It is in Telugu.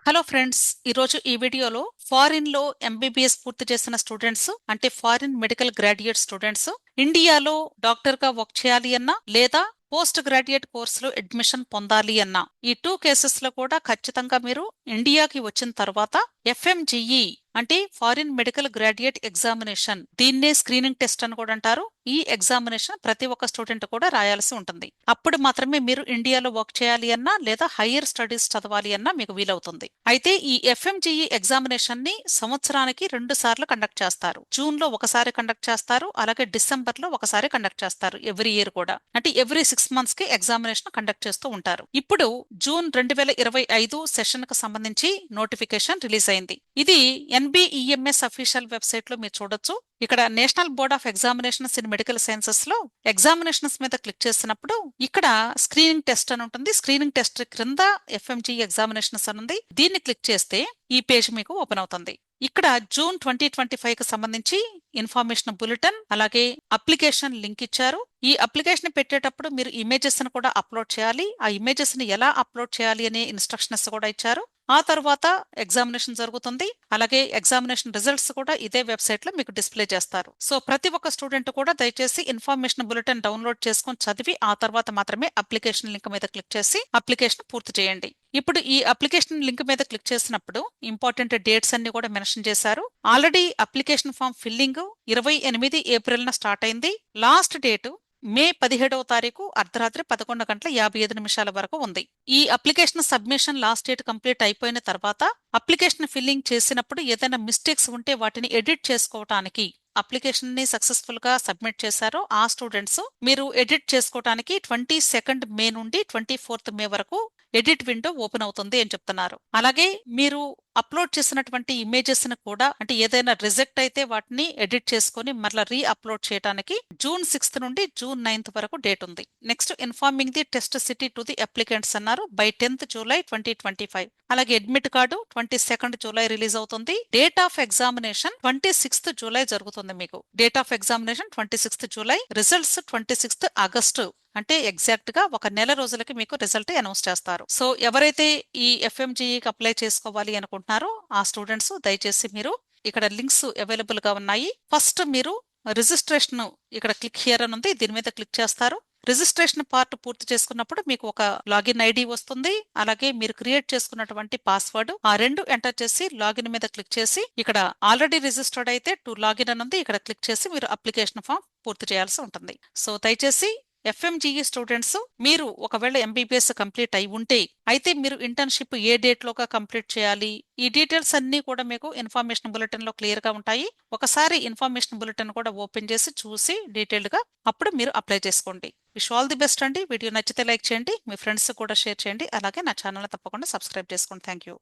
హలో ఫ్రెండ్స్, ఈరోజు ఈ వీడియోలో ఫారిన్లో ఎంబీబీఎస్ పూర్తి చేసిన స్టూడెంట్స్ అంటే ఫారిన్ మెడికల్ గ్రాడ్యుయేట్ స్టూడెంట్స్ ఇండియాలో డాక్టర్గా వర్క్ చేయాలి అన్నా లేదా పోస్ట్ గ్రాడ్యుయేట్ కోర్సులో అడ్మిషన్ పొందాలి అన్నా ఈ టూ కేసెస్లో కూడా ఖచ్చితంగా మీరు ఇండియాకి వచ్చిన తర్వాత ఎఫ్ఎంజిఈ అంటే ఫారిన్ మెడికల్ గ్రాడ్యుయేట్ ఎగ్జామినేషన్, దీన్నే స్క్రీనింగ్ టెస్ట్ అని కూడా అంటారు. ఈ ఎగ్జామినేషన్ ప్రతి ఒక్క స్టూడెంట్ కూడా రాయాల్సి ఉంటుంది. అప్పుడు మాత్రమే మీరు ఇండియాలో వర్క్ చేయాలి అన్నా లేదా హయ్యర్ స్టడీస్ చదవాలి అన్నా మీకు వీలవుతుంది. అయితే ఈ ఎఫ్ఎంజిఈ ఎగ్జామినేషన్ ని సంవత్సరానికి 2 సార్లు కండక్ట్ చేస్తారు. జూన్ లో ఒకసారి కండక్ట్ చేస్తారు, అలాగే డిసెంబర్ లో ఒకసారి కండక్ట్ చేస్తారు. ఎవ్రీ ఇయర్ కూడా అంటే ఎవ్రీ 6 మంత్స్ కి ఎగ్జామినేషన్ కండక్ట్ చేస్తూ ఉంటారు. ఇప్పుడు జూన్ 2025 సెషన్ కు సంబంధించి నోటిఫికేషన్ రిలీజ్ అయింది. ఇది ఎన్బిఈఎంఎస్ అఫీషియల్ వెబ్సైట్ లో మీరు చూడొచ్చు. ఇక్కడ national board of examinations in medical sciences లో ఎగ్జామినేషన్స్ మీద క్లిక్ చేసినప్పుడు ఇక్కడ స్క్రీనింగ్ టెస్ట్ అని ఉంటుంది. స్క్రీనింగ్ టెస్ట్ క్రింద ఎఫ్ఎంజీ ఎగ్జామినేషన్స్ అని ఉంది. దీన్ని క్లిక్ చేస్తే ఈ పేజ్ మీకు ఓపెన్ అవుతుంది. ఇక్కడ జూన్ 2025 కి సంబంధించి ఇన్ఫర్మేషన్ బులెటిన్ అలాగే అప్లికేషన్ లింక్ ఇచ్చారు. ఈ అప్లికేషన్ పెట్టేటప్పుడు మీరు ఇమేజెస్ ని కూడా అప్లోడ్ చేయాలి. ఆ ఇమేజెస్ ని ఎలా అప్లోడ్ చేయాలి అనే ఇన్స్ట్రక్షన్స్ కూడా ఇచ్చారు. ఆ తర్వాత ఎగ్జామినేషన్ జరుగుతుంది. అలాగే ఎగ్జామినేషన్ రిజల్ట్స్ కూడా ఇదే వెబ్సైట్ లో మీకు డిస్ప్లే చేస్తారు. సో ప్రతి ఒక్క స్టూడెంట్ కూడా దయచేసి ఇన్ఫర్మేషన్ బులెటిన్ డౌన్లోడ్ చేసుకొని చదివి ఆ తర్వాత మాత్రమే అప్లికేషన్ లింక్ మీద క్లిక్ చేసి అప్లికేషన్ పూర్తి చేయండి. ఇప్పుడు ఈ అప్లికేషన్ లింక్ మీద క్లిక్ చేసినప్పుడు ఇంపార్టెంట్ డేట్స్ అన్ని కూడా మెన్షన్ చేశారు. Already application form filling 28 April start అయింది. లాస్ట్ డేట్ మే 17వ తారీఖు అర్ధరాత్రి 11:55 వరకు ఉంది. ఈ application submission last date complete అయిపోయిన తర్వాత అప్లికేషన్ ఫిల్లింగ్ చేసినప్పుడు ఏదైనా మిస్టేక్స్ ఉంటే వాటిని ఎడిట్ చేసుకోవటానికి అప్లికేషన్ ని సక్సెస్ఫుల్ గా సబ్మిట్ చేశారో ఆ స్టూడెంట్స్ మీరు ఎడిట్ చేసుకోవటానికి 22 మే నుండి 24 మే వరకు ఎడిట్ విండో ఓపెన్ అవుతుంది అని చెప్తున్నారు. అలాగే మీరు అప్లోడ్ చేసినటువంటి ఇమేజెస్ ని కూడా అంటే ఏదైనా రిజెక్ట్ అయితే వాటిని ఎడిట్ చేసుకుని మరలా రీ అప్లోడ్ చేయడానికి జూన్ 6 నుండి జూన్ 9 వరకు డేట్ ఉంది. Next informing the test city to the applicants అన్నారు బై 10th జూలై 2025. అలాగే అడ్మిట్ కార్డు 22 జూలై రిలీజ్ అవుతుంది. Date of examination 26th July జరుగుతుంది. మీకు date of examination 26th July, results 26th August అంటే ఎగ్జాక్ట్ గా ఒక నెల రోజులకి మీకు రిజల్ట్ అనౌన్స్ చేస్తారు. సో ఎవరైతే ఈ ఎఫ్ఎంజిఈకి అప్లై చేసుకోవాలి అనుకుంటున్నారో ఆ స్టూడెంట్స్ దయచేసి మీరు ఇక్కడ లింక్స్ అవైలబుల్ గా ఉన్నాయి. ఫస్ట్ మీరు రిజిస్ట్రేషన్ ఇక్కడ క్లిక్ హియర్ అని ఉంది, దీని మీద క్లిక్ చేస్తారు. రిజిస్ట్రేషన్ పార్ట్ పూర్తి చేసుకున్నప్పుడు మీకు ఒక లాగిన్ ఐడి వస్తుంది. అలాగే మీరు క్రియేట్ చేసుకున్నటువంటి పాస్వర్డ్ ఆ రెండు ఎంటర్ చేసి లాగిన్ మీద క్లిక్ చేసి ఇక్కడ ఆల్రెడీ రిజిస్టర్డ్ అయితే టు లాగిన్ అని ఉంది, ఇక్కడ క్లిక్ చేసి మీరు అప్లికేషన్ ఫామ్ పూర్తి చేయాల్సి ఉంటుంది. సో దయచేసి ఎఫ్ఎంజిఈ స్టూడెంట్స్ మీరు ఒకవేళ ఎంబీబీఎస్ కంప్లీట్ అయి ఉంటే అయితే మీరు ఇంటర్న్షిప్ ఏ డేట్ లోగా కంప్లీట్ చేయాలి, ఈ డీటెయిల్స్ అన్ని కూడా మీకు ఇన్ఫర్మేషన్ బులెటిన్ లో క్లియర్ గా ఉంటాయి. ఒకసారి ఇన్ఫర్మేషన్ బులెటిన్ కూడా ఓపెన్ చేసి చూసి డీటెయిల్డ్ గా అప్పుడు మీరు అప్లై చేసుకోండి. విష్ ఆల్ ది బెస్ట్ అండి. వీడియో నచ్చితే లైక్ చేయండి, మీ ఫ్రెండ్స్ కూడా షేర్ చేయండి. అలాగే నా ఛానల్ తప్పకుండా సబ్స్క్రైబ్ చేసుకోండి. Thank you.